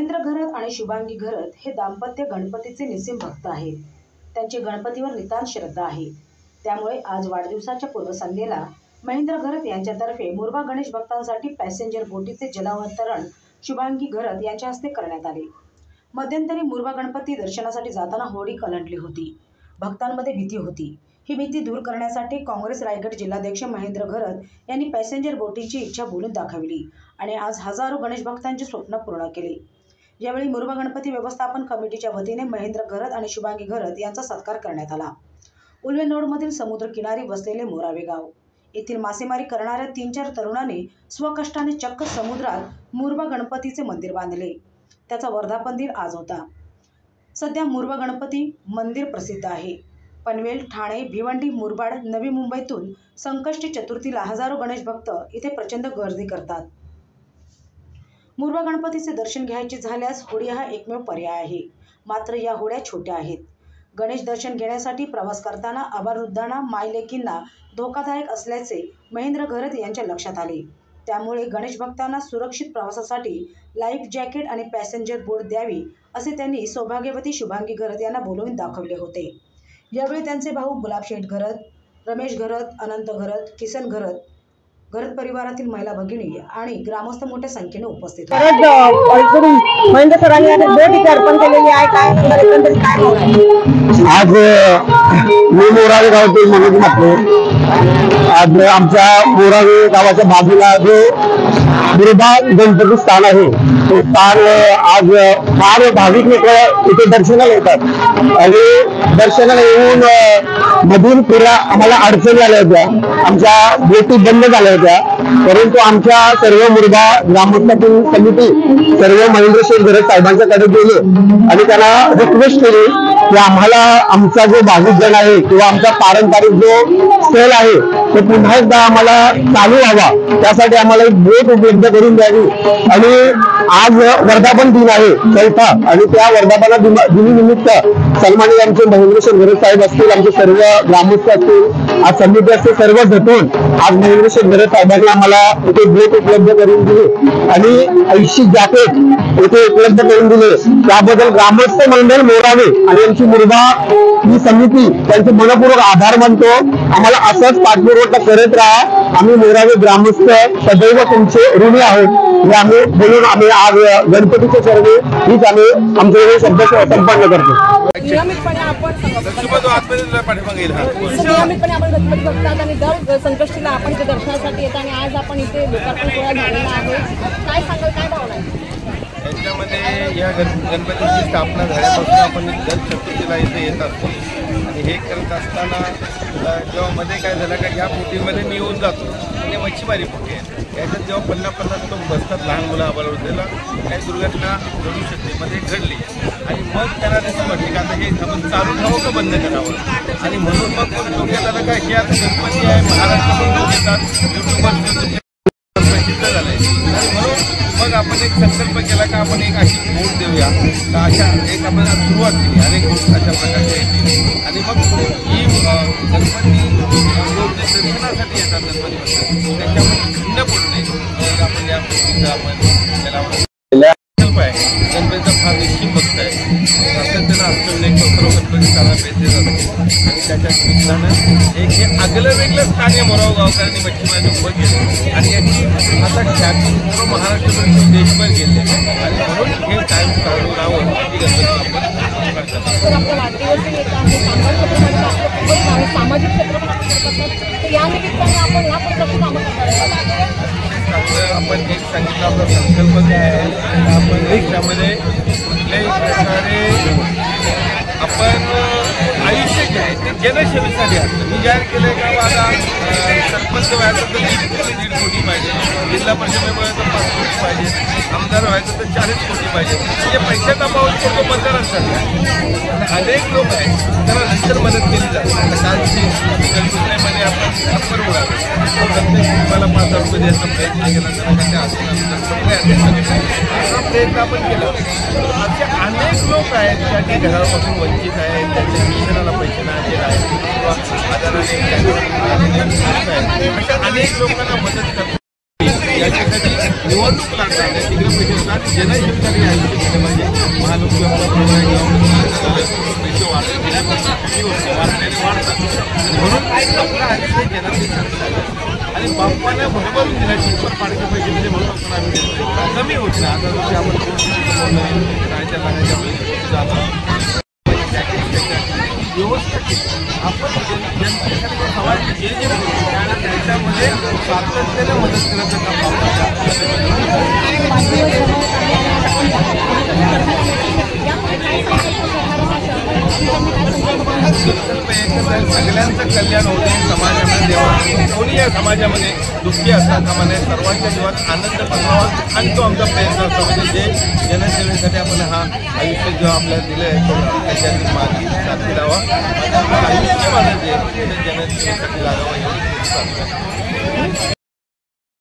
महेंद्र घरत आणि शुभांगी घरत हे दाम्पत्य गणपतीचे निस्सीम भक्त आहेत। त्यांची गणपतीवर नितांत श्रद्धा आहे। त्यामुळे आज वाढदिवसाच्या पूर्वसंध्येला महेंद्र घरत यांच्यातर्फे मुरबा गणेश भक्तांसाठी पॅसेंजर बोटीचे जलावतरण शुभांगी घरत यांच्या हस्ते करण्यात आले। मध्यंतरी मुरबा गणपती दर्शनासाठी जाताना होडी कलंडली होती। भक्तांमध्ये भीती होती। ही भीती दूर करण्यासाठी काँग्रेस रायगड जिल्हाध्यक्ष महेंद्र घरत यांनी पॅसेंजर बोटीची इच्छा बोलून दाखवली आणि आज हजारो गणेश भक्तांचे स्वप्न पूर्ण केले। यावेळी मुरबा गणपती व्यवस्थापन कमिटीच्या वतीने महेंद्र घरत आणि शुभांगी घरत यांचा सत्कार करण्यात आला। उल्वेनोडमधील समुद्र किनारी वसलेले मोरावे गाव येथील मासेमारी करणाऱ्या 3-4 तरुणांनी स्वकष्टाने चक्क समुद्रात मुरबा गणपतीचे मंदिर बांधले। त्याचा वर्धापन दिन आज होता। सध्या मुरबा गणपती मंदिर प्रसिद्ध आहे। पनवेल, ठाणे, भिवंडी, मुरबाड, नवी मुंबईतून संकष्टी चतुर्थीला हजारो गणेश भक्त इथे प्रचंड गर्दी करतात। मुरबा गणपतीचे दर्शन घ्यायचे झाल्यास होडी हा एकमेव पर्याय आहे। मात्र या होड्या छोट्या आहेत। गणेश दर्शन घेण्यासाठी प्रवास करताना आबालवृद्धांना, मायलेकींना धोकादायक असल्याचे महेंद्र घरत यांच्या लक्षात आले। त्यामुळे गणेश भक्तांना सुरक्षित प्रवासासाठी लाईफ जॅकेट आणि पॅसेंजर बोट द्यावी असे त्यांनी सौभाग्यवती शुभांगी घरत यांना बोलवून दाखवले होते। यावेळी त्यांचे भाऊ गुलाबशेठ घरत, रमेश घरत, अनंत घरत, किसन घरत, घरत परिवारातील महिला भगिनी आणि ग्रामस्थ मोठ्या संख्येने उपस्थित होते। महेंद्र सरांनी आता बोट अर्पण केलेली आहे। काय आज मी मोरावे गावातील मनोज म्हात्रे। आज आमच्या मोरावे गावाच्या बाजूला जो मुरबा गणपती स्थान आहे ते स्थान आज फार भाविक लोक इथे दर्शनाला येतात आणि दर्शनाला येऊन मधून पुरा आम्हाला अडचणी आल्या होत्या। आमच्या बोटी बंद झाल्या होत्या, परंतु आमच्या सर्व मुरबा ग्रामस्थातील समिती सर्व महेंद्र घरत साहेबांच्याकडे गेले आणि त्यांना रिक्वेस्ट केली की आम्हाला आमचा जो भाविक जन आहे किंवा आमचा पारंपरिक जो स्थळ आहे तो पुन्हा एकदा आम्हाला चालू व्हावा, त्यासाठी आम्हाला एक बोट उपलब्ध करून द्यावी। आणि आज वर्धापन दिन आहे 4था आणि त्या वर्धापना दिनानिमित्त सन्माननीय आमचे महेंद्र घरत साहेब असतील, आमचे सर्व ग्रामस्थ असतील, आज समिती असतील, सर्व झटून आज महेंद्र घरत साहेबांनी आम्हाला इथे बोट उपलब्ध करून दिली आणि 80 जॅकेट इथे उपलब्ध करून दिले। त्याबद्दल ग्रामस्थ मंडळ मोरावे आणि आमची मुरबा ही समिती त्यांचे मनपूर्वक आभार मानतो। आम्हाला असंच पाठपुरावा करत राहा। आम्ही मोरावे ग्रामस्थ सदैव तुमचे ऋणी आहोत हे आम्ही बोलून आम्ही आज गणपतीच्या चरणी हीच आम्ही आमचे हे शब्द संपन्न करतो। नियमितपणे आपण गणपती बघतात आणि दर संकष्टीला आपण इथे दर्शनासाठी येतो आणि आज आपण इथे लोकार्पण सोहळा झालेला आहे। काय सांगाल, काय भावना आहे? याच्यामध्ये या गणपतीची स्थापना झाल्यापासून आपण दर चतुर्थीला इथे येत असतो आणि हे करत असताना जेव्हा मध्ये काय झालं का या बोटीमध्ये मी येऊन जातो म्हणजे मच्छीमारी बोटी आहे, याच्यात जेव्हा 50-50 लोक बसतात, लहान मुलं आबालवृद्धेला काही दुर्घटना घडू शकते, मध्ये घडली आणि मग त्यांना दिसून वाटले की आता हे आपण चालू ठेवावं का बंद करावं आणि म्हणून मग डोक्यात आलं काय की आता गणपती आहे, महाराष्ट्रातून लोक येतात, युट्यूबवर प्रसिद्ध झालंय आणि म्हणून मग आपण एक संकल्प केला का आपण एक अशी बोट देऊया, तर अशा एक आपण सुरुवात केली अनेक अशा प्रकारचे आणि मग ही गणपती लोक जे दर्शनासाठी येतात गणपती त्याच्यामध्ये खंड पडू नये आपण या गोष्टीचा आपण त्याला संकल्प आहे। गणपतीचा फार निश्चित भक्त आहे, सातत्यानं अष्टविनायक सर्व गणपती चांगला भेटले जातो आणि त्याच्या निमित्तानं एक हे आगलं वेगळं स्थान आहे मोराव गावकऱ्यांनी मच्छीमारी उभं केलं आणि याची आता ख्याती पूर्ण महाराष्ट्रातून देशभर गेले आणि म्हणून हे कायम चालू राहावं ही गणपती सामाजिक क्षेत्र या निमित्ताने आपण या प्रकारची कामं आपण एक सांगितलं आपला संकल्प काय आहे, आपण देशामध्ये कुठल्याही प्रकारे आपण आयुष्य जे आहे ते जनसेवेसाठी असतं। मी जाहीर केलं का आता सरपंच व्हायचं तर 1.5 कोटी पाहिजे, जिल्हा परिषद व्हायचं 5 कोटी पाहिजे, आमदार व्हायचं तर 40 कोटी पाहिजे, म्हणजे पैशाचा पाऊस तो मतदारांसाठी अनेक लोक आहेत त्यांना नंतर मदत केली जाते। आता कालची गणपतीमध्ये आपण अप्पर उडालो मला 5,000 रुपये द्यायचा प्रयत्न केला, हा प्रयत्न आपण केला। असे अनेक लोक आहेत ज्यांनी घरापासून वंचित आहेत, त्यांच्या शिक्षणाला पैसे नाही देत आहेत किंवा आजाराने अशा अनेक लोकांना मदत करतात। याच्यासाठी निवडणूक लागणार, जनहितकारी होत नाही. आता जसे आपण राहायच्या जाण्याच्या वेळी जातो व्यवस्थित आपण जनतेसाठी समाज जे जे त्याच्यामध्ये सातत्याने मदत करायचं काम सगळ्यांचं कल्याण होते समाजामध्ये देवा कोणी या समाजामध्ये दुःखी असता कामा नये, सर्वांच्या जीवात आनंद बघावा आणि तो आमचा प्रयत्न असतो. म्हणजे जे जनसेवेसाठी आपण हा आयुष्य जेव्हा आपल्याला दिलं आहे त्याच्यात माझी साथी लावा आयुष्य माझं जे जनसेवेसाठी लागावं एवढी